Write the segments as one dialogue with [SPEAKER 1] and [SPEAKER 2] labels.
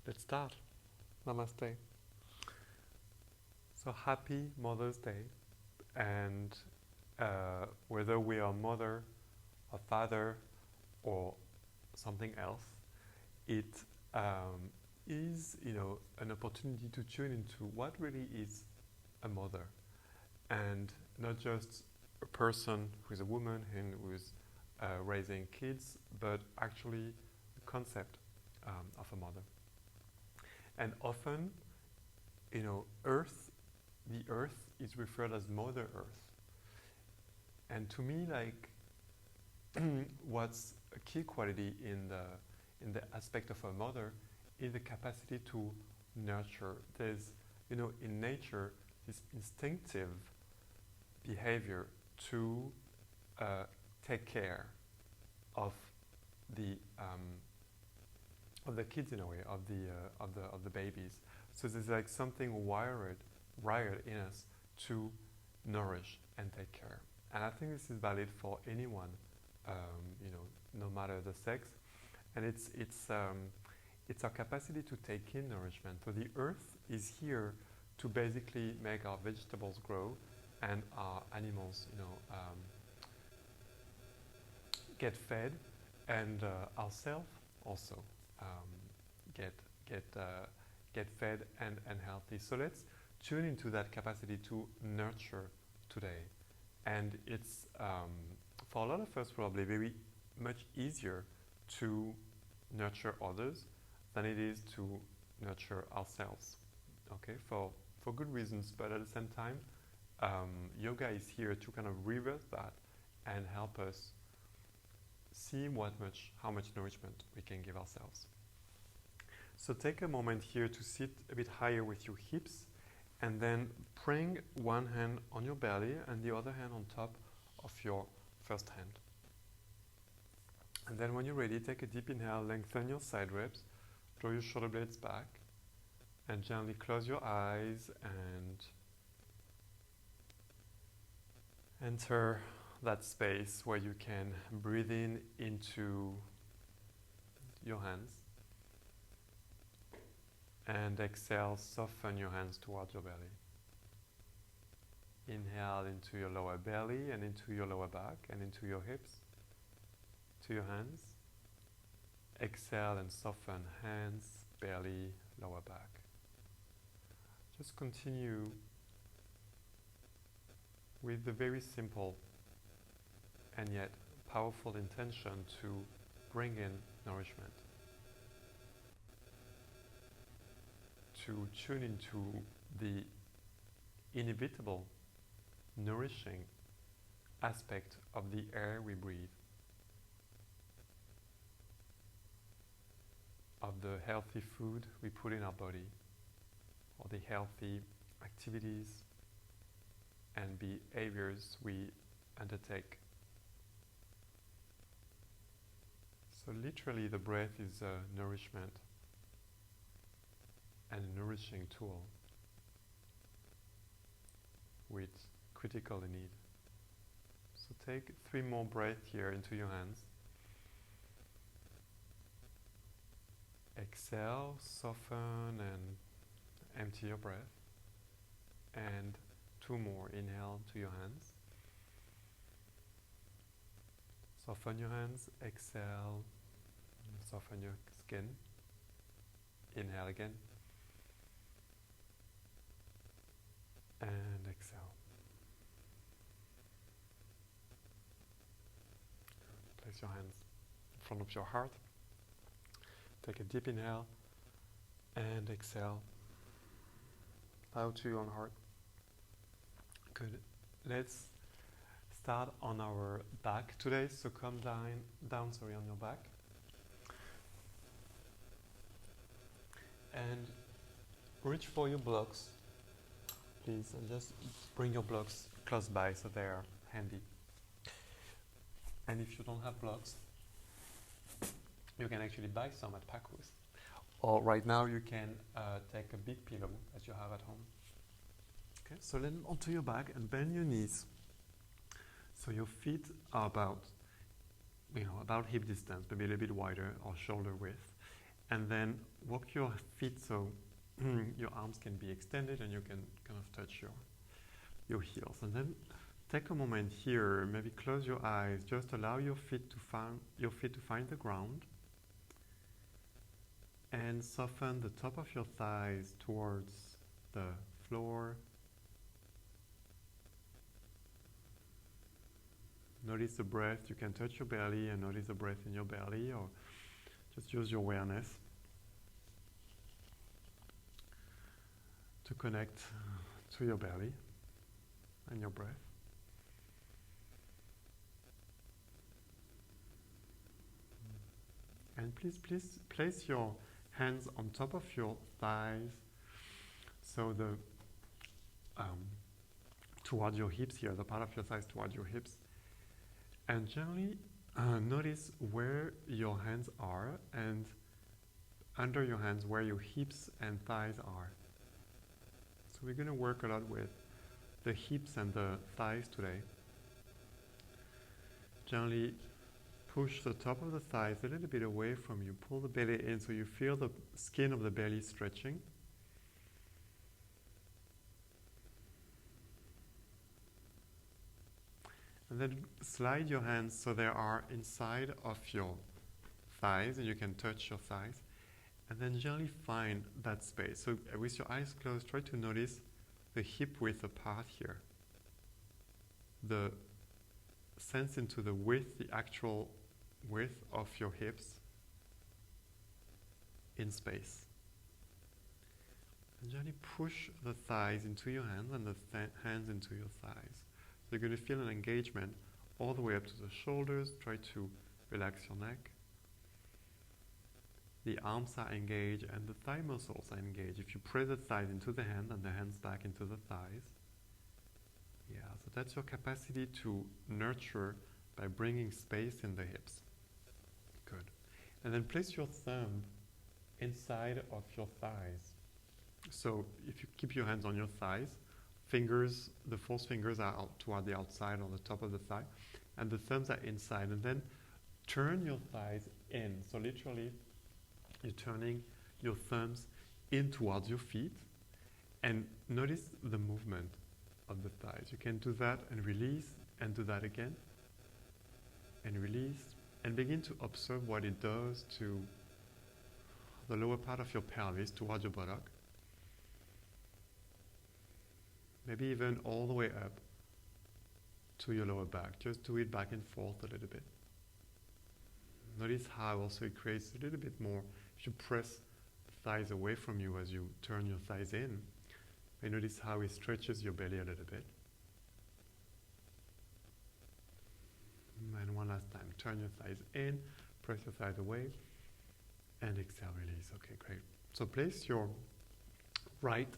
[SPEAKER 1] Let's start. Namaste. So happy Mother's Day, and whether we are mother or father or something else, it is, an opportunity to tune into what really is a mother, and not just a person who is a woman and who is raising kids, but actually the concept of a mother. And often, the earth is referred as Mother Earth. And to me, what's a key quality in the aspect of a mother is the capacity to nurture. There's, in nature, this instinctive behavior to take care of the kids, in a way, of the babies. So there's something wired in us to nourish and take care. And I think this is valid for anyone, no matter the sex. And it's our capacity to take in nourishment. So the earth is here to basically make our vegetables grow and our animals, get fed, and ourselves also get fed and healthy. So let's tune into that capacity to nurture today. And it's, for a lot of us, probably very much easier to nurture others than it is to nurture ourselves, okay, for good reasons. But at the same time, yoga is here to kind of reverse that and help us see how much nourishment we can give ourselves. So take a moment here to sit a bit higher with your hips, and then bring one hand on your belly and the other hand on top of your first hand. And then when you're ready, take a deep inhale, lengthen your side ribs, draw your shoulder blades back, and gently close your eyes and enter that space where you can breathe in into your hands. And exhale, soften your hands towards your belly. Inhale into your lower belly and into your lower back and into your hips, to your hands. Exhale and soften hands, belly, lower back. Just continue with the very simple and yet powerful intention to bring in nourishment, to tune into the inevitable nourishing aspect of the air we breathe, of the healthy food we put in our body, or the healthy activities and behaviors we undertake. So literally the breath is a nourishment and a nourishing tool with critical need. So take 3 more breaths here into your hands. Exhale, soften and empty your breath. And 2 more, inhale to your hands. Soften your hands, exhale, soften your skin. Inhale again. And exhale. Place your hands in front of your heart. Take a deep inhale and exhale. Bow to your own heart. Good. Let's start on our back today. So come down on your back. And reach for your blocks. Please, and just bring your blocks close by so they are handy. And if you don't have blocks, you can actually buy some at Pacos. Or right now you can take a big pillow that you have at home. Okay, so then onto your back and bend your knees. So your feet are about hip distance, maybe a little bit wider or shoulder width. And then walk your feet so your arms can be extended and you can kind of touch your heels. And then take a moment here, maybe close your eyes, just allow your feet to find the ground. And soften the top of your thighs towards the floor. Notice the breath. You can touch your belly and notice the breath in your belly, or just use your awareness to connect to your belly and your breath. And please place your hands on top of your thighs, so towards your hips here, the part of your thighs towards your hips. And gently notice where your hands are, and under your hands where your hips and thighs are. So we're going to work a lot with the hips and the thighs today. Gently push the top of the thighs a little bit away from you. Pull the belly in so you feel the skin of the belly stretching. And then slide your hands so they are inside of your thighs and you can touch your thighs. And then gently find that space. So with your eyes closed, try to notice the hip width apart here. The sense into the width, the actual width of your hips in space. And gently push the thighs into your hands and the hands into your thighs. So you're going to feel an engagement all the way up to the shoulders. Try to relax your neck. The arms are engaged and the thigh muscles are engaged. If you press the thighs into the hand and the hands back into the thighs. Yeah, so that's your capacity to nurture by bringing space in the hips. Good. And then place your thumb inside of your thighs. So if you keep your hands on your thighs, fingers, the four fingers are out toward the outside on the top of the thigh, and the thumbs are inside. And then turn your thighs in. So literally, you're turning your thumbs in towards your feet, and notice the movement of the thighs. You can do that and release, and do that again, and release, and begin to observe what it does to the lower part of your pelvis towards your buttock. Maybe even all the way up to your lower back. Just do it back and forth a little bit. Notice how also it creates a little bit more. If you press the thighs away from you as you turn your thighs in, and notice how it stretches your belly a little bit. And one last time, turn your thighs in, press your thighs away, and exhale, release. Okay, great. So place your right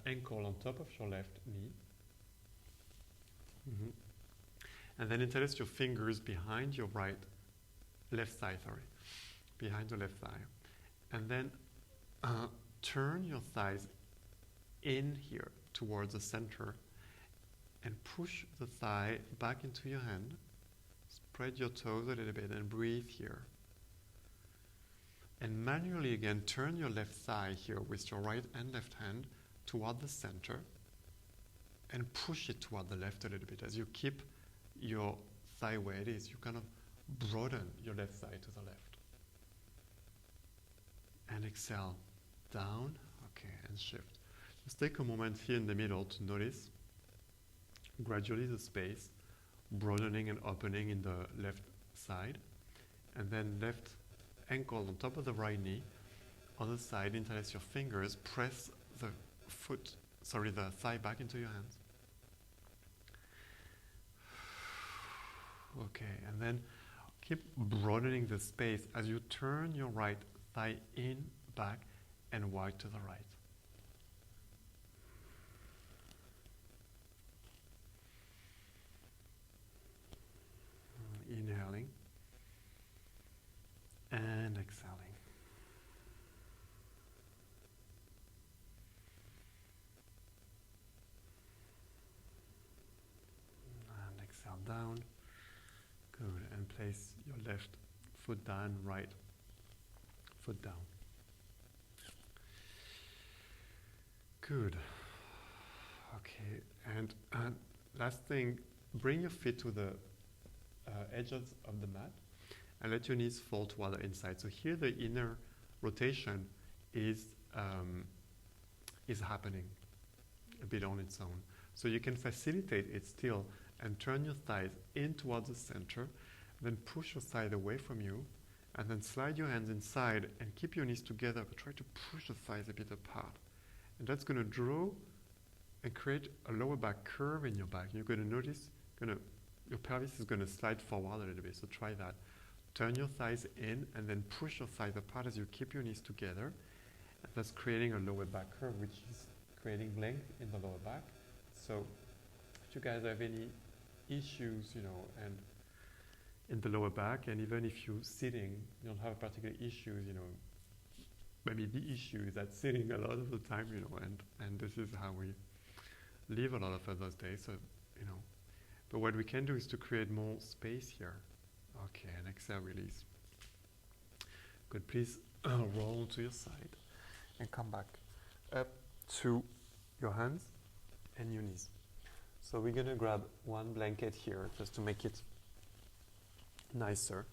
[SPEAKER 1] ankle on top of your left knee. And then interlace your fingers behind your left thigh, behind the left thigh. And then turn your thighs in here towards the center and push the thigh back into your hand. Spread your toes a little bit and breathe here. And manually again, turn your left thigh here with your right and left hand toward the center and push it toward the left a little bit. As you keep your thigh where it is, you kind of broaden your left thigh to the left. And exhale, down, okay, and shift. Just take a moment here in the middle to notice gradually the space broadening and opening in the left side. And then left ankle on top of the right knee. Other side, interlace your fingers, press the thigh back into your hands. Okay, and then keep broadening the space as you turn your right thigh in, back, and wide to the right. Inhaling and exhaling. And exhale down. Good. And place your left foot down, right foot down. Good. Okay, and last thing, bring your feet to the edges of the mat and let your knees fall toward the inside. So here the inner rotation is happening a bit on its own. So you can facilitate it still and turn your thighs in towards the center, then push your side away from you, and then slide your hands inside and keep your knees together, but try to push the thighs a bit apart. And that's going to draw and create a lower back curve in your back. You're going to notice your pelvis is going to slide forward a little bit, so try that. Turn your thighs in and then push your thighs apart as you keep your knees together. And that's creating a lower back curve, which is creating length in the lower back. So if you guys have any issues, and in the lower back, and even if you're sitting, you don't have particular issues, maybe the issue is that sitting a lot of the time, and this is how we live a lot of those days, so, But what we can do is to create more space here. Okay, and exhale, release. Good, please roll to your side and come back up to your hands and your knees. So we're going to grab one blanket here just to make it nicer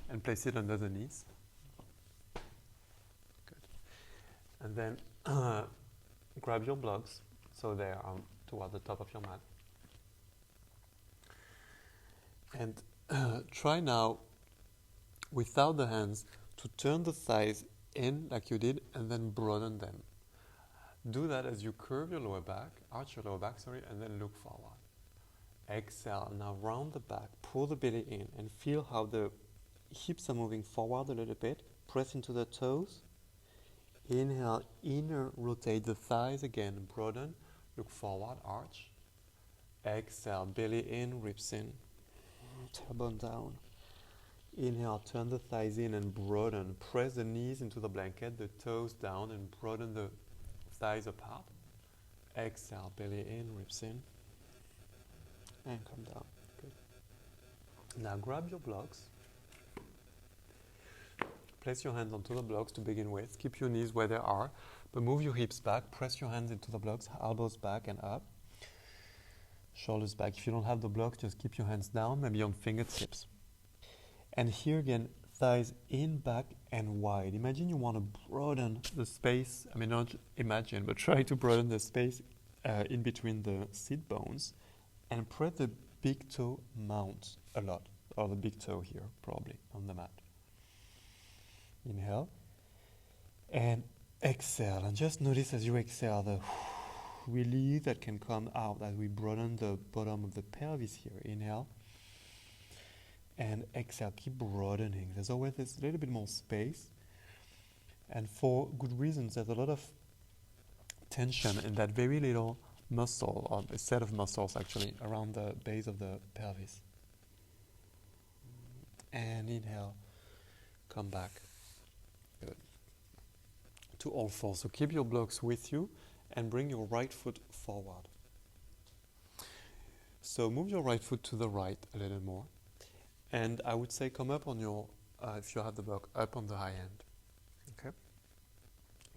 [SPEAKER 1] and place it under the knees. Good. And then grab your blocks so they are toward the top of your mat. And try now, without the hands, to turn the thighs in like you did and then broaden them. Do that as you curve your lower back, arch your lower back, and then look forward. Exhale, now round the back, pull the belly in and feel how the hips are moving forward a little bit. Press into the toes. Inhale, inner rotate the thighs again, broaden, look forward, arch. Exhale, belly in, ribs in. Tailbone down. Inhale, turn the thighs in and broaden. Press the knees into the blanket, the toes down, and broaden the thighs apart. Exhale, belly in, ribs in. And come down. Good. Now grab your blocks. Place your hands onto the blocks to begin with. Keep your knees where they are, but move your hips back. Press your hands into the blocks, elbows back and up. Shoulders back. If you don't have the block, just keep your hands down, maybe on fingertips. And here again, thighs in, back, and wide. Imagine you want to broaden the space. Not imagine, but try to broaden the space in between the sit bones. And press the big toe mount a lot, or the big toe here, probably, on the mat. Inhale. And exhale. And just notice as you exhale the release that can come out as we broaden the bottom of the pelvis here. Inhale and exhale. Keep broadening. There's always this little bit more space, and for good reasons. There's a lot of tension in that very little muscle, or a set of muscles actually, around the base of the pelvis. And inhale, come back. Good. To all fours. So keep your blocks with you and bring your right foot forward. So move your right foot to the right a little more. And I would say come up on your, if you have the block, up on the high end. Okay?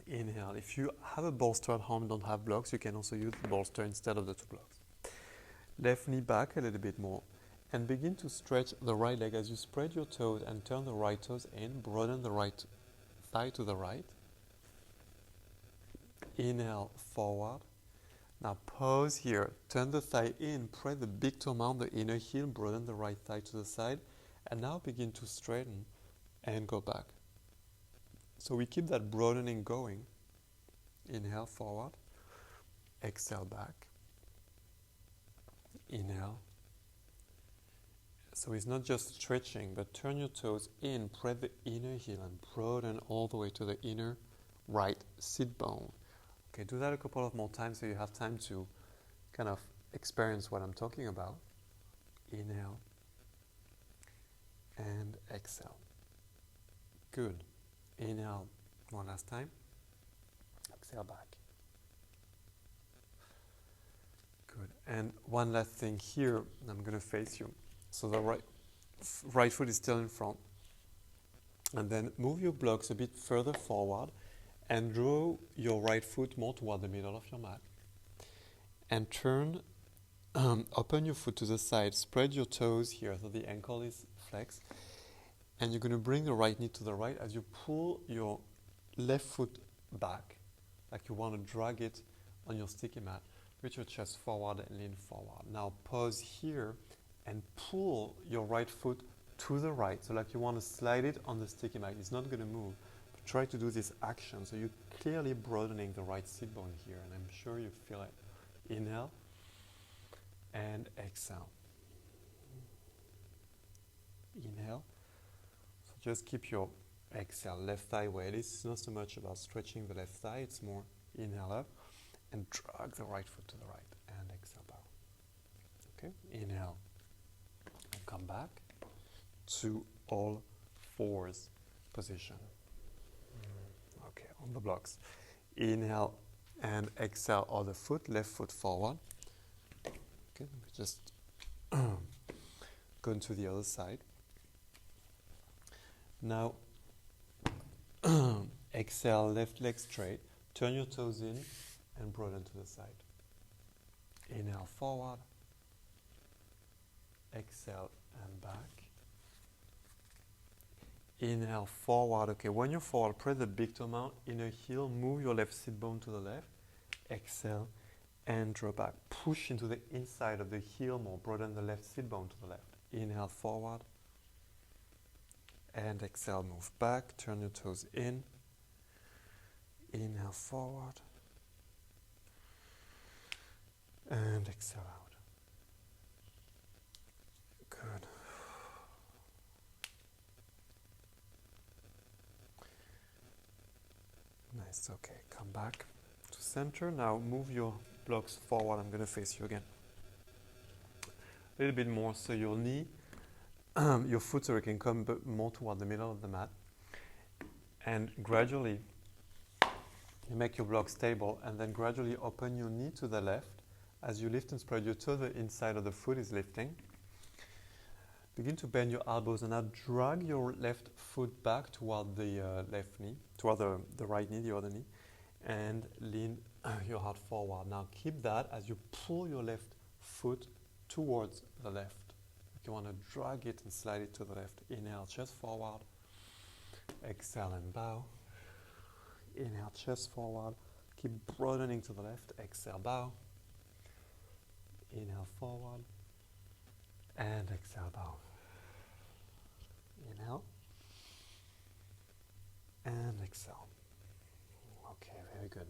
[SPEAKER 1] Inhale. If you have a bolster at home and don't have blocks, you can also use the bolster instead of the two blocks. Left knee back a little bit more. And begin to stretch the right leg as you spread your toes and turn the right toes in. Broaden the right thigh to the right. Inhale, forward. Now pause here. Turn the thigh in. Press the big toe mount, the inner heel. Broaden the right thigh to the side. And now begin to straighten and go back. So we keep that broadening going. Inhale, forward. Exhale, back. Inhale. So it's not just stretching, but turn your toes in. Press the inner heel and broaden all the way to the inner right sit bone. Okay, do that a couple of more times so you have time to kind of experience what I'm talking about. Inhale and exhale. Good. Inhale one last time. Exhale back. Good. And one last thing here, I'm going to face you. So the right foot is still in front. And then move your blocks a bit further forward and draw your right foot more toward the middle of your mat. And turn, open your foot to the side, spread your toes here so the ankle is flexed. And you're going to bring the right knee to the right as you pull your left foot back, like you want to drag it on your sticky mat. Reach your chest forward and lean forward. Now pause here and pull your right foot to the right, so like you want to slide it on the sticky mat. It's not going to move. But try to do this action, so you're clearly broadening the right sit bone here, and I'm sure you feel it. Inhale and exhale. Inhale. So just keep your exhale left thigh weighted. It's not so much about stretching the left thigh, it's more inhale up and drag the right foot to the right and exhale bow. Okay, inhale and come back to all fours position. Okay, on the blocks. Inhale and exhale other foot, left foot forward. Okay, just go into the other side. Now exhale, left leg straight, turn your toes in and broaden to the side. Inhale forward, exhale and back. Inhale forward. Okay, when you're forward, press the big toe mount, inner heel, move your left sit bone to the left. Exhale and draw back. Push into the inside of the heel more, broaden the left sit bone to the left. Inhale forward and exhale, move back, turn your toes in. Inhale forward and exhale out. Good. Nice, okay, come back to center. Now move your blocks forward. I'm going to face you again. A little bit more, so your knee, your foot can come more toward the middle of the mat. And gradually, you make your block stable, and then gradually open your knee to the left. As you lift and spread your toe, the inside of the foot is lifting. Begin to bend your elbows and now drag your left foot back toward the left knee, toward the right knee, the other knee, and lean your heart forward. Now keep that as you pull your left foot towards the left. You want to drag it and slide it to the left. Inhale, chest forward. Exhale and bow. Inhale, chest forward. Keep broadening to the left. Exhale, bow. Inhale, forward. And exhale, bow. Inhale. And exhale. Okay, very good.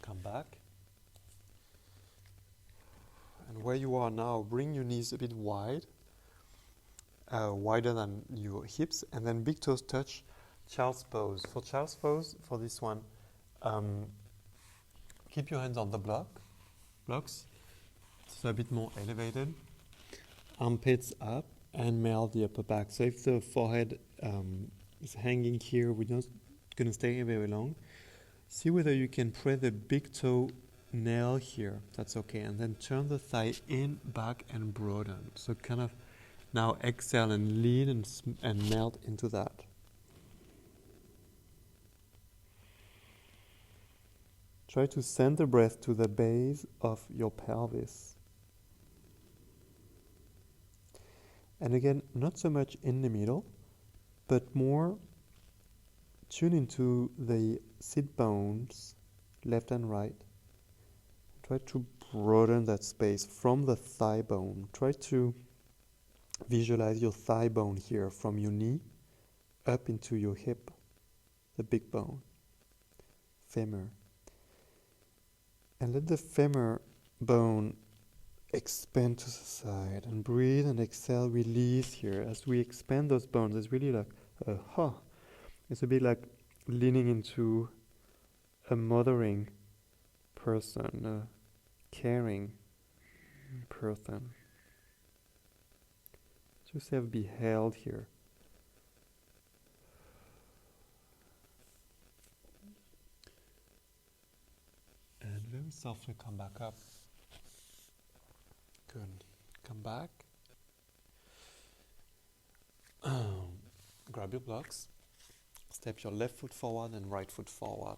[SPEAKER 1] Come back. And where you are now, bring your knees a bit wide, wider than your hips, and then big toes touch child's pose. For child's pose, for this one, keep your hands on the blocks, so a bit more elevated. Armpits up and melt the upper back. So if the forehead is hanging here, we're not going to stay here very long. See whether you can press the big toe nail here. That's okay. And then turn the thigh in, back, and broaden. So kind of now exhale and lean and melt into that. Try to send the breath to the base of your pelvis. And again, not so much in the middle, but more tune into the sit bones, left and right. Try to broaden that space from the thigh bone. Try to visualize your thigh bone here from your knee up into your hip, the big bone, femur. And let the femur bone expand to the side and breathe and exhale, release here. As we expand those bones, it's really like it's a bit like leaning into a mothering person, a caring person. Just have be held here. And very softly come back up. Good. Come back. grab your blocks. Step your left foot forward and right foot forward.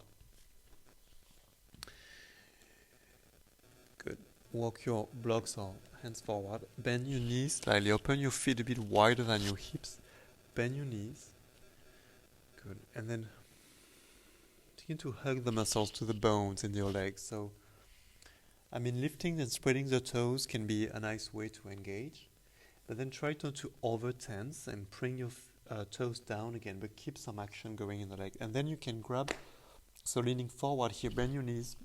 [SPEAKER 1] Good. Walk your blocks or hands forward. Bend your knees slightly. Open your feet a bit wider than your hips. Bend your knees. Good. And then begin to hug the muscles to the bones in your legs. So, lifting and spreading the toes can be a nice way to engage. But then try not to over tense and bring your toes down again, but keep some action going in the leg. And then you can grab, so leaning forward here, bend your knees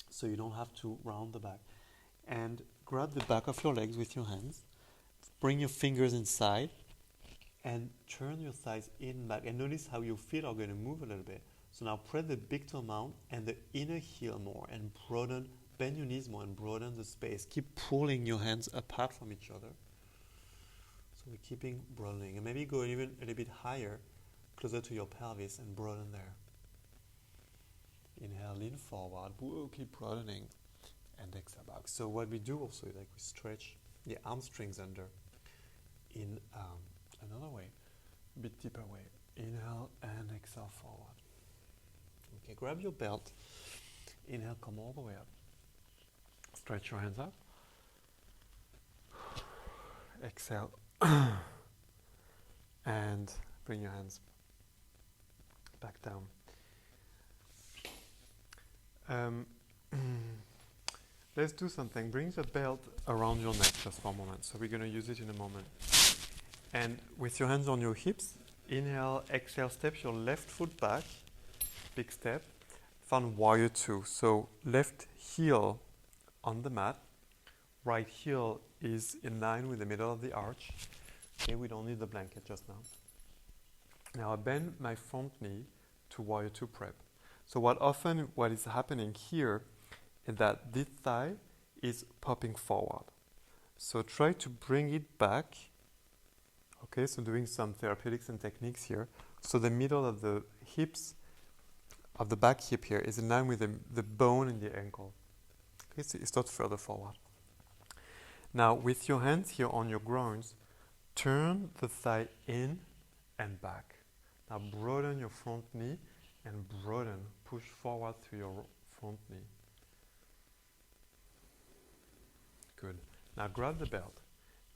[SPEAKER 1] so you don't have to round the back. And grab the back of your legs with your hands. Bring your fingers inside and turn your thighs in and back. And notice how your feet are going to move a little bit. So now press the big toe mound and the inner heel more and broaden, bend your knees more and broaden the space. Keep pulling your hands apart from each other. So we're keeping broadening. And maybe go even a little bit higher, closer to your pelvis and broaden there. Inhale, lean forward. Whoa, keep broadening. And exhale back. So what we do also is we stretch the hamstrings under in another way, a bit deeper way. Inhale and exhale forward. Okay, grab your belt. Inhale, come all the way up. Stretch your hands up. Exhale. And bring your hands back down. Let's do something. Bring the belt around your neck just for a moment. So we're going to use it in a moment. And with your hands on your hips, inhale, exhale, step your left foot back. Big step. Found warrior two. So left heel on the mat. Right heel is in line with the middle of the arch. Okay, we don't need the blanket just now. Now I bend my front knee to warrior two prep. So what is happening here is that this thigh is popping forward. So try to bring it back. Okay, so doing some therapeutics and techniques here. So the middle of the hips, of the back hip here, is in line with the bone in the ankle. Okay, so it's not further forward. Now with your hands here on your groins, turn the thigh in and back. Now broaden your front knee and broaden, push forward through your front knee. Good. Now grab the belt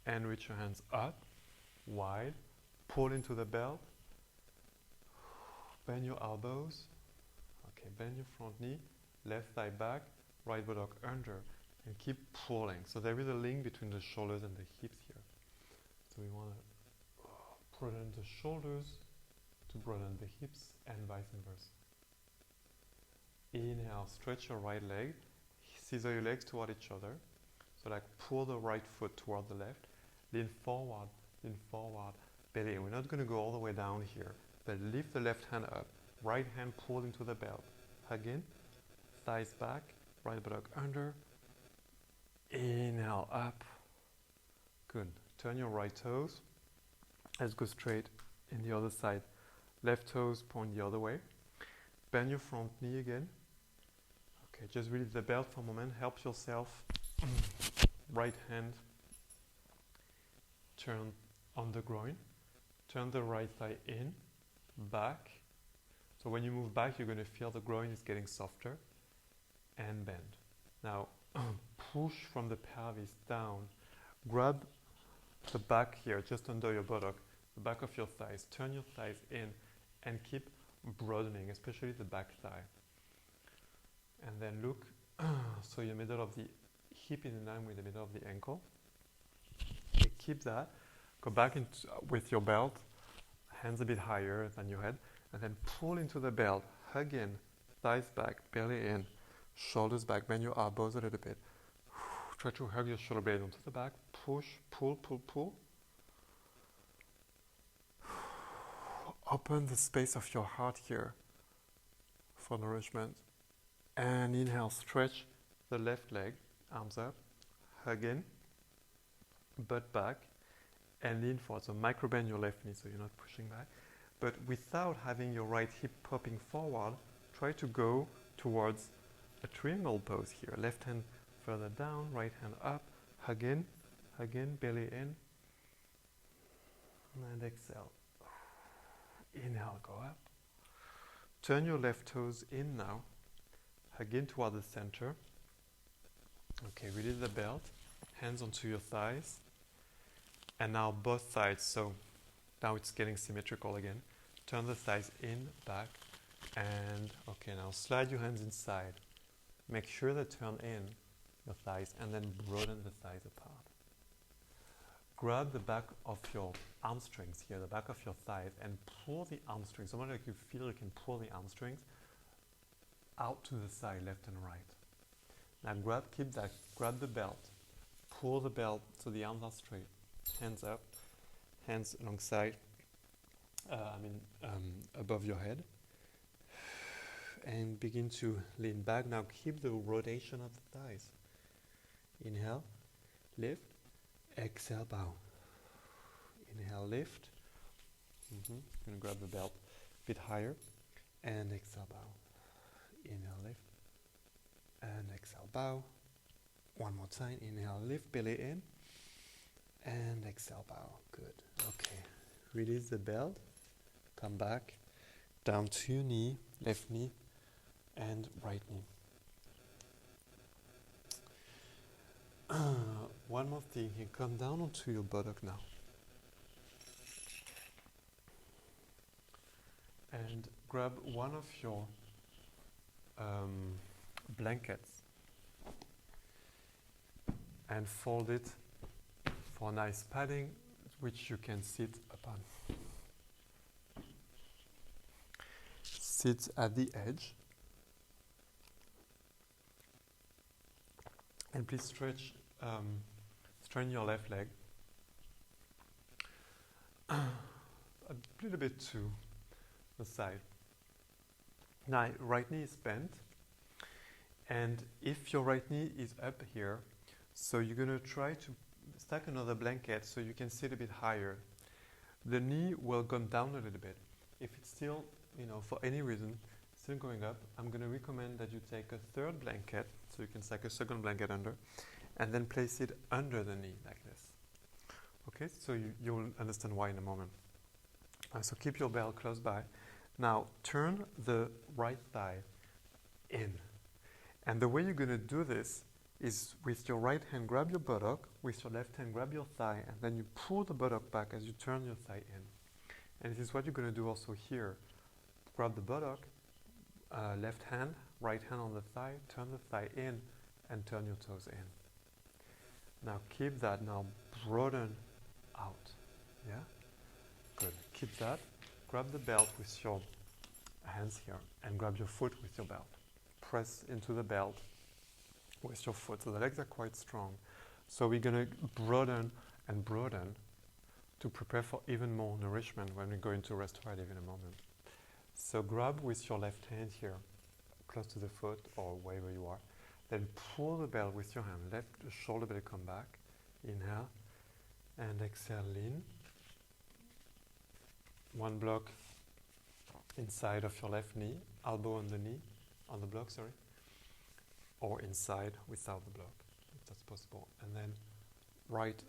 [SPEAKER 1] and reach your hands up, wide, pull into the belt, bend your elbows, okay, bend your front knee, left thigh back, right buttock under, and keep pulling. So there is a link between the shoulders and the hips here. So we want to broaden the shoulders to broaden the hips and vice versa. Inhale, stretch your right leg, scissor your legs toward each other. So pull the right foot toward the left, lean forward, belly. We're not going to go all the way down here, but lift the left hand up, right hand pulled into the belt. Again, thighs back, right buttock under. Inhale up. Good. Turn your right toes. Let's go straight in the other side. Left toes point the other way. Bend your front knee again. Okay, just release the belt for a moment. Help yourself. Right hand turn on the groin. Turn the right thigh in, back. So when you move back, you're going to feel the groin is getting softer. And bend. Now, push from the pelvis down. Grab the back here, just under your buttock, the back of your thighs. Turn your thighs in and keep broadening, especially the back thigh. And then look, so your middle of the hip is in line with the middle of the ankle. Okay, keep that. Go back with your belt, hands a bit higher than your head, and then pull into the belt. Hug in, thighs back, belly in, shoulders back. Bend your elbows a little bit. Try to hug your shoulder blade onto the back. Push, pull, pull, pull. Open the space of your heart here for nourishment. And inhale, stretch the left leg, arms up, hug in, butt back, and lean forward. So micro bend your left knee so you're not pushing back. But without having your right hip popping forward, try to go towards a triangle pose here. Left hand further down, right hand up, hug in, belly in, and exhale. Inhale, go up. Turn your left toes in now. Hug in toward the center. Okay, release the belt. Hands onto your thighs. And now both sides. So now it's getting symmetrical again. Turn the thighs in, back. And okay, now slide your hands inside. Make sure they turn in your thighs and then broaden the thighs apart. Grab the back of your hamstrings here, the back of your thighs, and pull the hamstrings. Almost like you feel you can pull the hamstrings out to the side, left and right. Now grab the belt. Pull the belt so the arms are straight. Hands up, hands alongside, above your head. And begin to lean back. Now keep the rotation of the thighs. Inhale, lift, exhale, bow. Inhale, lift. Gonna grab the belt a bit higher. And exhale, bow. Inhale, lift. And exhale, bow. One more time. Inhale, lift, belly in. And exhale, bow. Good. Okay. Release the belt. Come back. Down to your knee, left knee, and right knee. One more thing here. Come down onto your buttock now. And grab one of your blankets and fold it for nice padding which you can sit upon. Sit at the edge. And please straighten your left leg a little bit to the side. Now, right knee is bent, and if your right knee is up here, so you're going to try to stack another blanket so you can sit a bit higher. The knee will come down a little bit. If it's still, for any reason, still going up, I'm going to recommend that you take a third blanket, so you can stack a second blanket under, and then place it under the knee like this. Okay, so you'll understand why in a moment. So keep your belt close by. Now turn the right thigh in. And the way you're going to do this is with your right hand grab your buttock, with your left hand grab your thigh, and then you pull the buttock back as you turn your thigh in. And this is what you're going to do also here. Grab the buttock, left hand, right hand on the thigh, turn the thigh in, and turn your toes in. Now keep that. Now broaden out. Yeah? Good. Keep that. Grab the belt with your hands here and grab your foot with your belt. Press into the belt with your foot. So the legs are quite strong. So we're going to broaden and broaden to prepare for even more nourishment when we go into restorative in a moment. So grab with your left hand here, close to the foot or wherever you are. Then pull the belt with your hand. Let the shoulder blade come back. Inhale and exhale, lean. One block inside of your left knee, elbow on the knee, on the block, sorry. Or inside without the block, if that's possible. And then right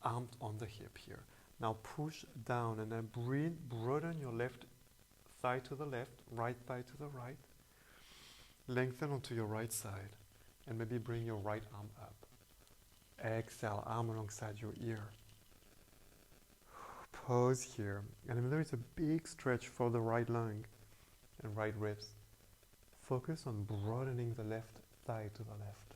[SPEAKER 1] arm on the hip here. Now push down and then breathe, broaden your left thigh to the left, right thigh to the right. Lengthen onto your right side and maybe bring your right arm up. Exhale, arm alongside your ear. Pause here. And there is a big stretch for the right lung and right ribs. Focus on broadening the left thigh to the left.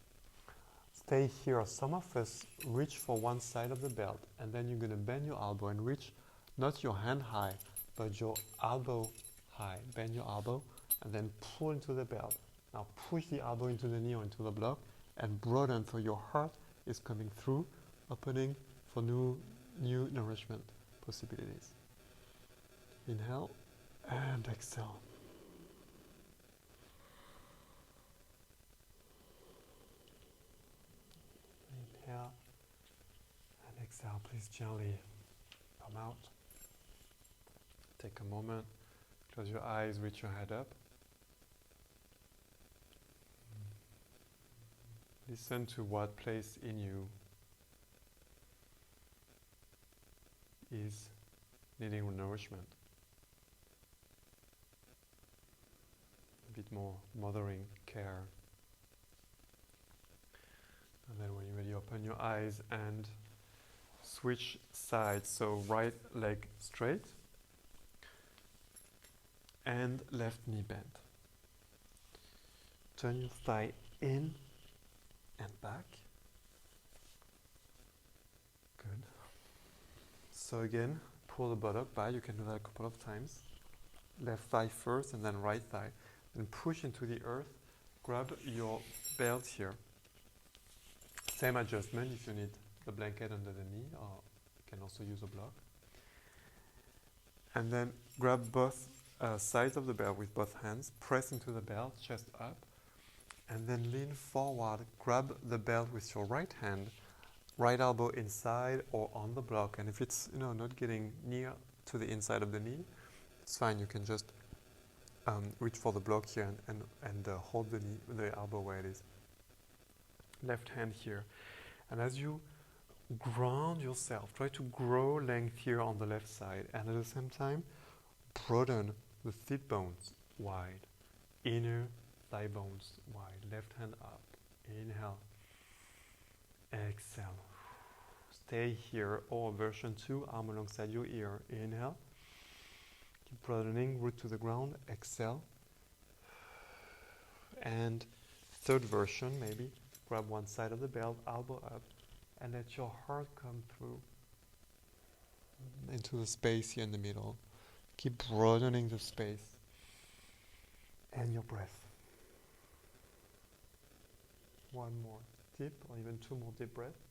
[SPEAKER 1] Stay here. Some of us reach for one side of the belt and then you're going to bend your elbow and reach not your hand high, but your elbow high. Bend your elbow and then pull into the belt. Now push the elbow into the knee or into the block and broaden so your heart is coming through, opening for new nourishment possibilities. Inhale and exhale. Inhale and exhale. Please gently come out. Take a moment. Close your eyes, reach your head up. Listen to what place in you is needing nourishment. bit more mothering care. And then when you're ready, open your eyes and switch sides. So right leg straight and left knee bent. Turn your thigh in and back. Good. So again, pull the buttock by. You can do that a couple of times. Left thigh first and then right thigh. Then push into the earth. Grab your belt here. Same adjustment if you need the blanket under the knee, or you can also use a block. And then grab both sides of the belt with both hands. Press into the belt, chest up. And then lean forward. Grab the belt with your right hand. Right elbow inside or on the block. And if it's not getting near to the inside of the knee, it's fine. You can just reach for the block here and hold the knee, the elbow where it is. Left hand here. And as you ground yourself, try to grow length here on the left side, and at the same time broaden the sit bones wide, inner thigh bones wide. Left hand up. Inhale. Exhale. Stay here, or version 2, arm alongside your ear. Inhale. Keep broadening, root to the ground. Exhale. And third version, maybe. Grab one side of the belt, elbow up, and let your heart come through into the space here in the middle. Keep broadening the space. And your breath. One more deep, or even two more deep breaths.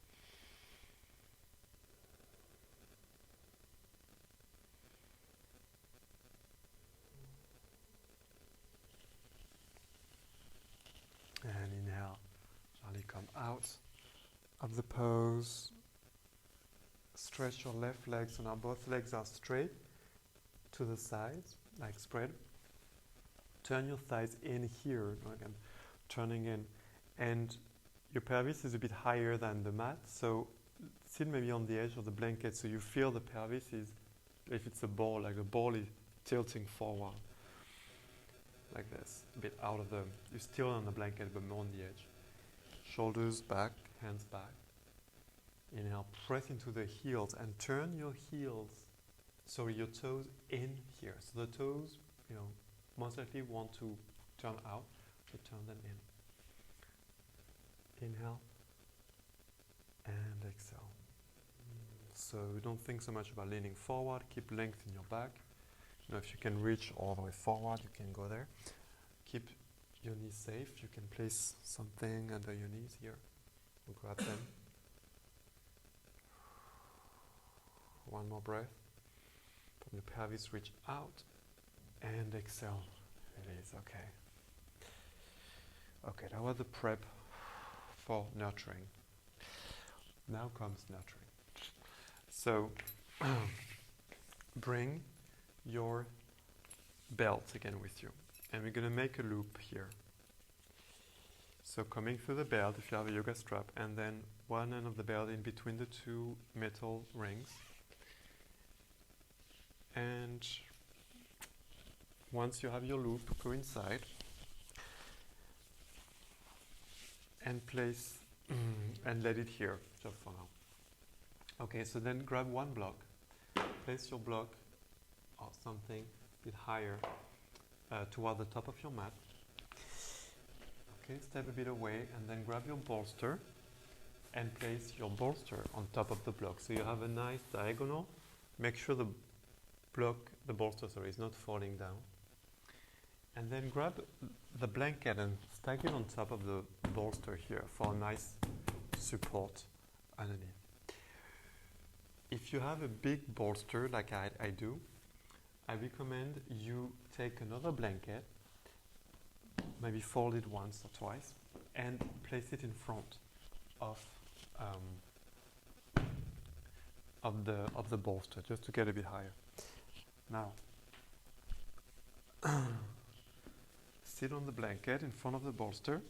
[SPEAKER 1] And inhale. Gently come out of the pose. Stretch your left leg, so now both legs are straight to the sides, like spread. Turn your thighs in here, again, turning in. And your pelvis is a bit higher than the mat, so sit maybe on the edge of the blanket so you feel the pelvis is, if it's a ball, like the ball is tilting forward. Like this, a bit out of the, you're still on the blanket but more on the edge. Shoulders back, hands back. Inhale, press into the heels and turn your heels, so your toes in here. So the toes, most likely want to turn out, so turn them in. Inhale and exhale. So don't think so much about leaning forward, keep length in your back. If you can reach all the way forward, you can go there. Keep your knees safe. You can place something under your knees here. Grab them. One more breath. From the pelvis, reach out and exhale. Release. Okay. Okay, that was the prep for nurturing. Now comes nurturing. So bring your belt again with you, and we're going to make a loop here. So coming through the belt, if you have a yoga strap, and then one end of the belt in between the two metal rings. And once you have your loop, go inside and place and let it here just for now. Okay, so then grab one block, place your block or something a bit higher toward the top of your mat. Okay, step a bit away and then grab your bolster and place your bolster on top of the block. So you have a nice diagonal. Make sure the bolster is not falling down. And then grab the blanket and stack it on top of the bolster here for a nice support underneath. If you have a big bolster like I do, I recommend you take another blanket, maybe fold it once or twice, and place it in front of the bolster, just to get a bit higher. Now, sit on the blanket in front of the bolster.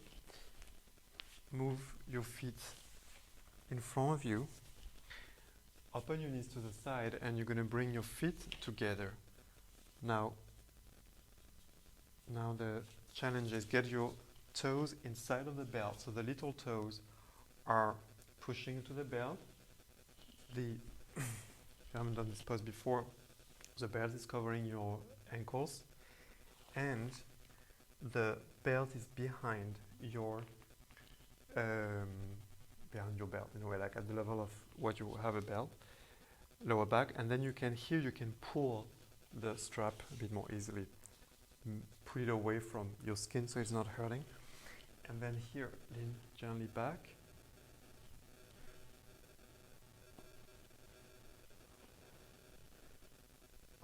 [SPEAKER 1] Move your feet in front of you. Open your knees to the side, and you're going to bring your feet together. Now the challenge is get your toes inside of the belt. So the little toes are pushing to the belt. If you haven't done this pose before, the belt is covering your ankles and the belt is behind your belt, in a way, like at the level of what you have a belt, lower back, and then you can pull the strap a bit more easily. Put it away from your skin so it's not hurting. And then here, lean gently back.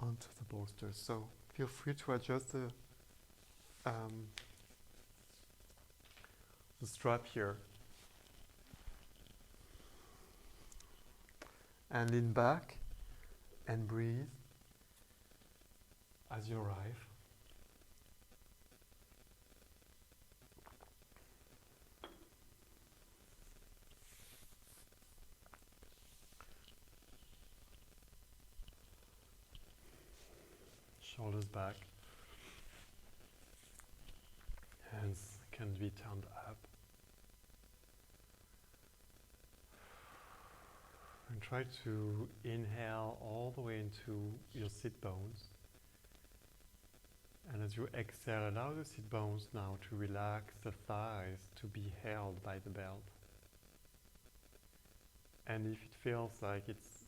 [SPEAKER 1] Onto the bolster. So feel free to adjust the strap here. And lean back and breathe as you arrive. Shoulders back. Hands can be turned up. And try to inhale all the way into your sit bones. And as you exhale, allow the sit bones now to relax the thighs to be held by the belt. And if it feels like it's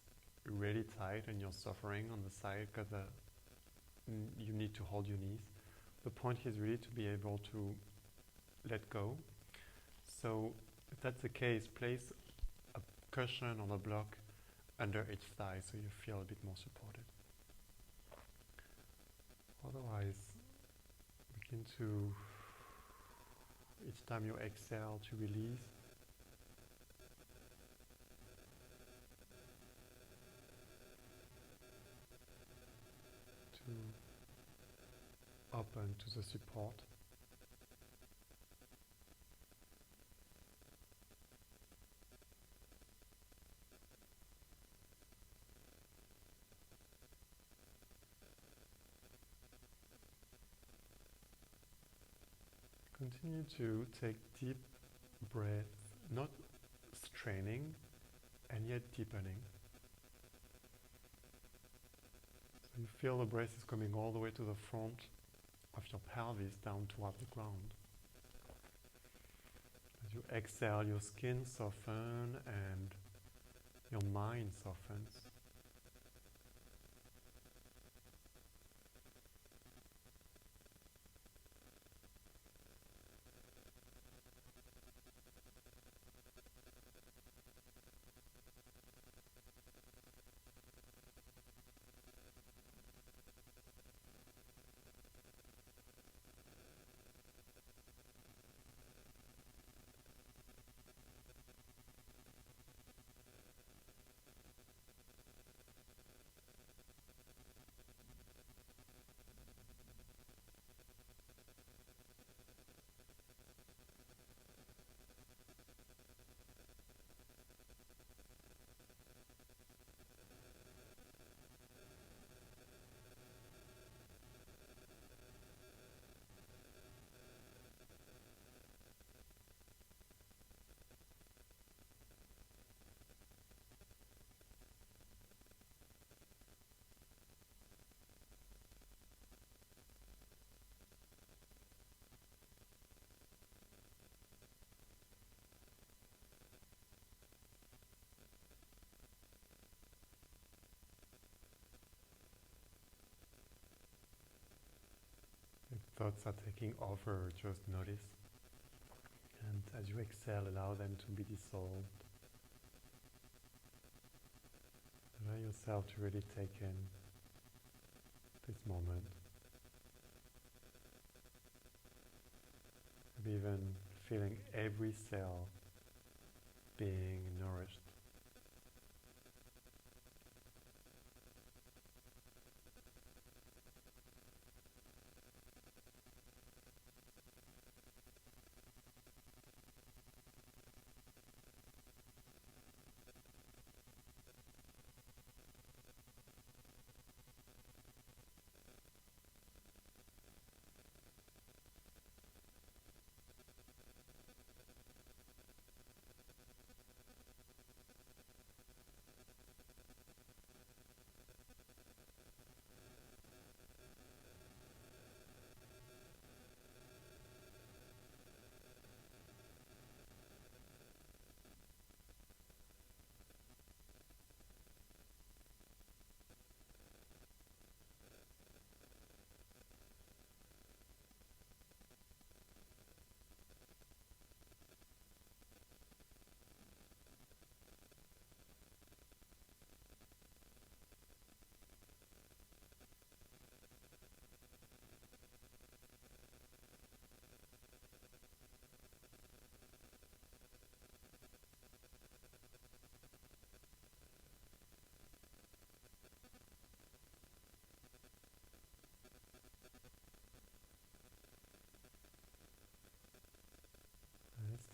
[SPEAKER 1] really tight and you're suffering on the side because you need to hold your knees, the point is really to be able to let go. So if that's the case, place a cushion or a block under each thigh so you feel a bit more supported. Otherwise, begin to, each time you exhale, to release. To open to the support. Continue to take deep breaths, not straining and yet deepening. So you feel the breath is coming all the way to the front of your pelvis down toward the ground. As you exhale, your skin softens and your mind softens. If thoughts are taking over, just notice. And as you exhale, allow them to be dissolved. Allow yourself to really take in this moment. Maybe even feeling every cell being nourished.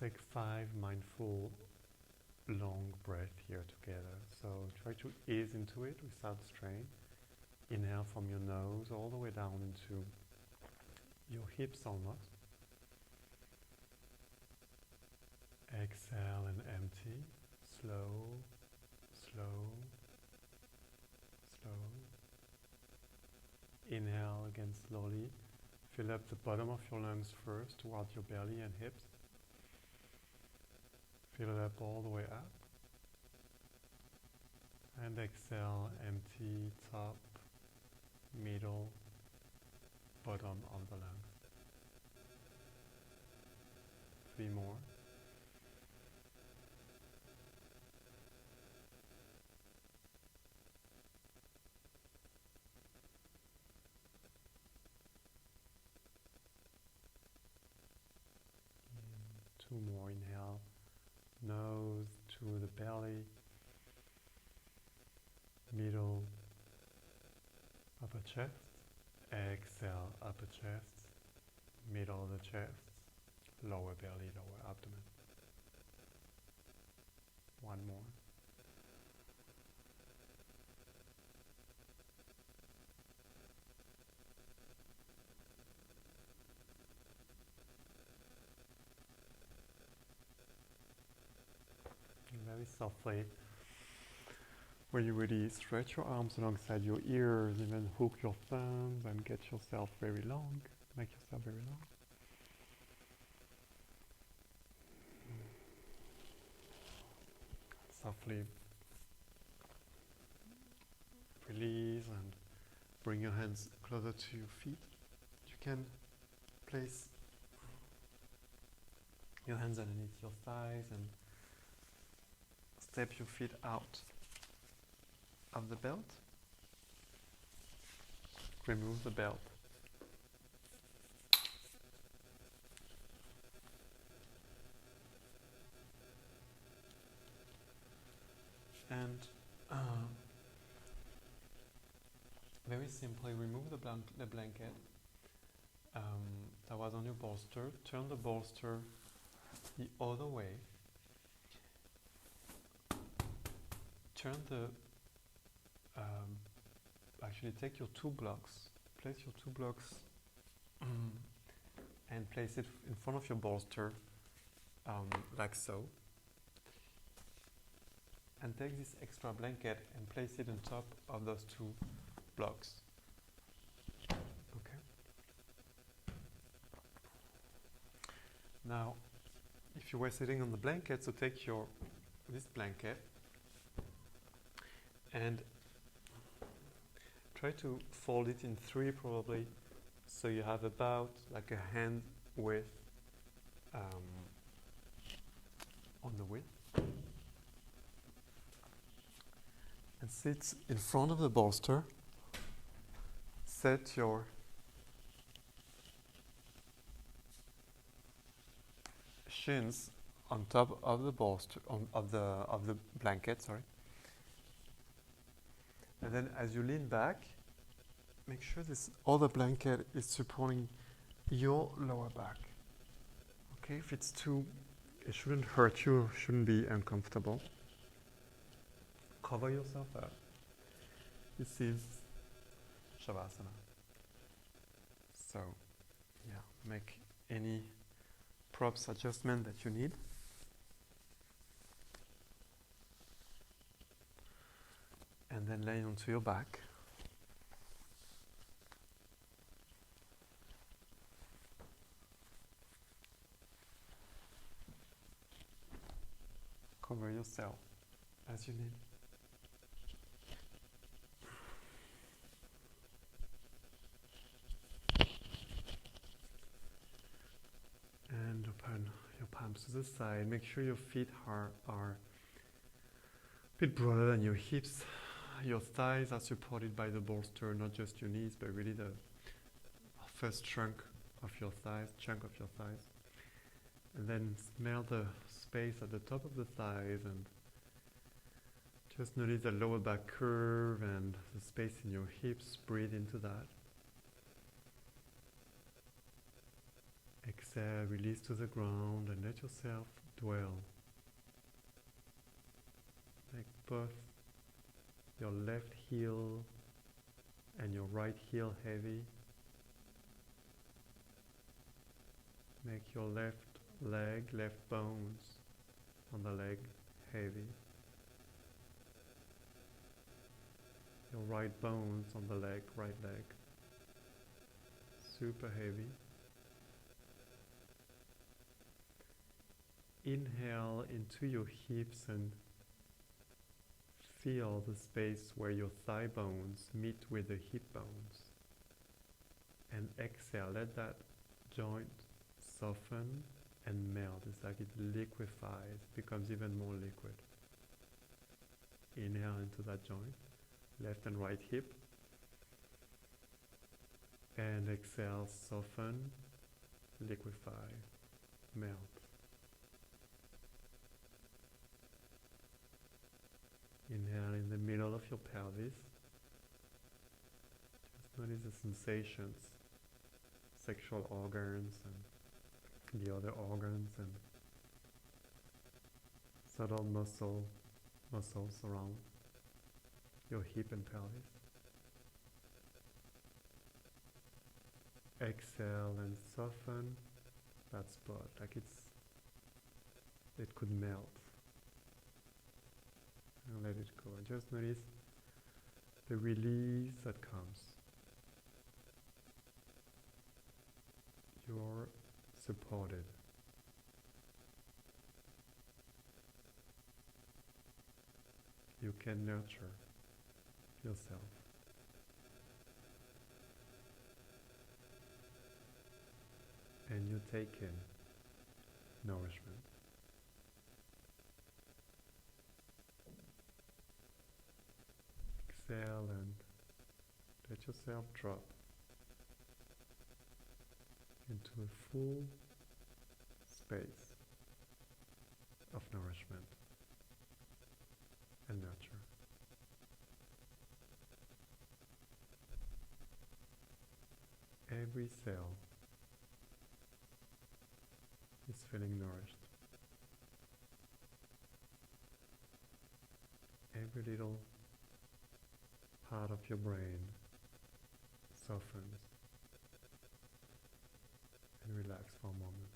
[SPEAKER 1] take 5 mindful long breaths here together. So try to ease into it without strain. Inhale from your nose all the way down into your hips almost. Exhale and empty. Slow, slow, slow. Inhale again slowly. Fill up the bottom of your lungs first towards your belly and hips. Fill it up all the way up. And exhale, empty top, middle, bottom of the lungs. 3 more. And 2 more. Inhale, nose to the belly, middle, upper chest. Exhale, upper chest, middle of the chest, lower belly, lower abdomen. 1 more. And very softly, when you really stretch your arms alongside your ears, even hook your thumbs and get yourself very long. Make yourself very long. Softly release and bring your hands closer to your feet. You can place your hands underneath your thighs and step your feet out of the belt. Remove the belt. And very simply remove the blanket that was on your bolster. Turn the bolster the other way. Turn the actually take your 2 blocks, place your 2 blocks and place it in front of your bolster like so. And take this extra blanket and place it on top of those 2 blocks. Okay. Now, if you were sitting on the blanket, so take this blanket and try to fold it in 3 probably, so you have about like a hand width on the width. And sit in front of the bolster. Set your shins on top of the bolster, of the blanket, sorry. And then as you lean back, make sure this other blanket is supporting your lower back. Okay, if it's too, it shouldn't hurt you, shouldn't be uncomfortable. Cover yourself up. This is Shavasana. So, yeah, make any props adjustment that you need. And then lay onto your back. Cover yourself as you need. And open your palms to the side. Make sure your feet are a bit broader than your hips. Your thighs are supported by the bolster, not just your knees, but really the first chunk of your thighs. And then smell the space at the top of the thighs and just notice the lower back curve and the space in your hips. Breathe into that. Exhale. exhale, release to the ground and let yourself dwell. Make both your left heel and your right heel heavy. Make your left leg, left bones on the leg heavy. Your right bones on the leg, right leg, super heavy. Inhale into your hips and feel the space where your thigh bones meet with the hip bones. And exhale, let that joint soften and melt. It's like it liquefies, becomes even more liquid. Inhale into that joint, left and right hip. And exhale, soften, liquefy, melt. Inhale in the middle of your pelvis. Just notice the sensations, sexual organs and the other organs and subtle muscles around your hip and pelvis. Exhale and soften that spot like it could melt. And let it go. And just notice the release that comes. You're supported. You can nurture yourself. And you take in nourishment. Exhale and let yourself drop into a full space of nourishment and nurture. Every cell is feeling nourished. Every little part of your brain softens and relax for a moment.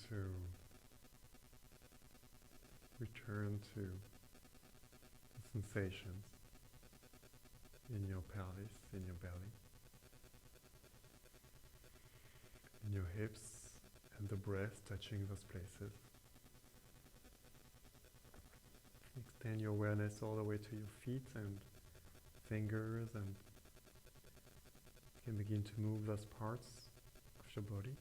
[SPEAKER 1] to the sensations in your pelvis, in your belly, in your hips, and the breath touching those places. Extend your awareness all the way to your feet and fingers, and you can begin to move those parts of your body.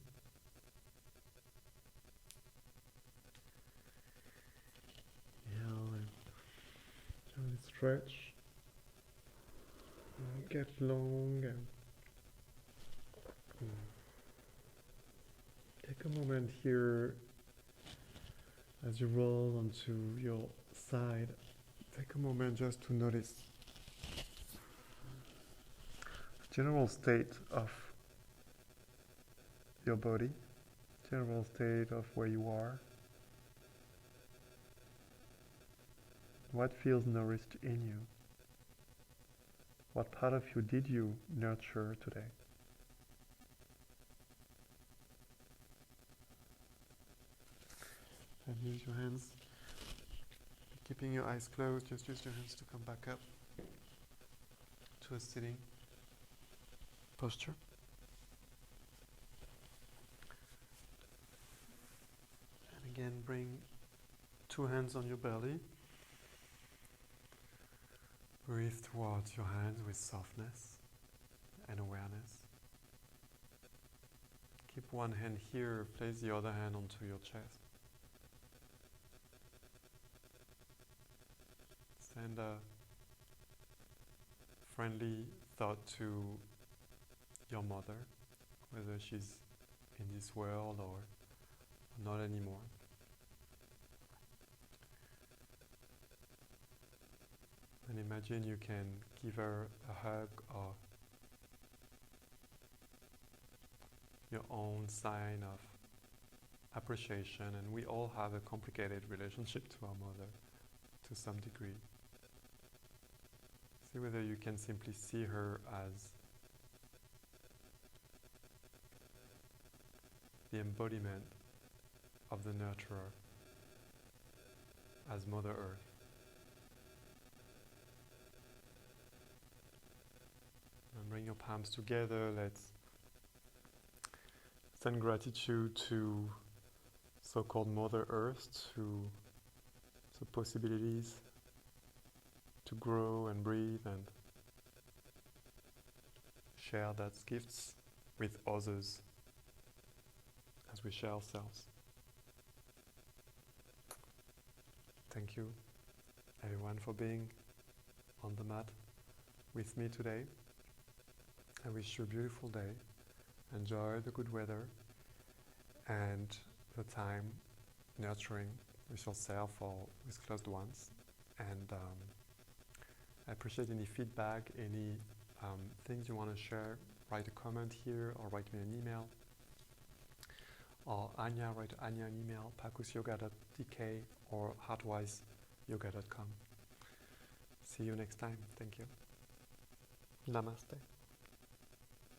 [SPEAKER 1] Inhale and gently stretch. Get long and take a moment here as you roll onto your side. Take a moment just to notice the general state of your body, general state of where you are. What feels nourished in you? What part of you did you nurture today? And use your hands. Keeping your eyes closed, just use your hands to come back up to a sitting posture. And again, bring 2 hands on your belly. Breathe towards your hands with softness and awareness. Keep one hand here, place the other hand onto your chest. Send a friendly thought to your mother, whether she's in this world or not anymore. And imagine you can give her a hug or your own sign of appreciation. And we all have a complicated relationship to our mother to some degree. See whether you can simply see her as the embodiment of the nurturer, as Mother Earth. And bring your palms together. Let's send gratitude to so-called Mother Earth, to the possibilities to grow and breathe and share that gifts with others as we share ourselves. Thank you, everyone, for being on the mat with me today. I wish you a beautiful day. Enjoy the good weather and the time nurturing with yourself or with close ones. And I appreciate any feedback, any things you want to share. Write a comment here or write me an email. Or Anya, write Anya an email, pakusyoga.dk or heartwiseyoga.com. See you next time. Thank you. Namaste.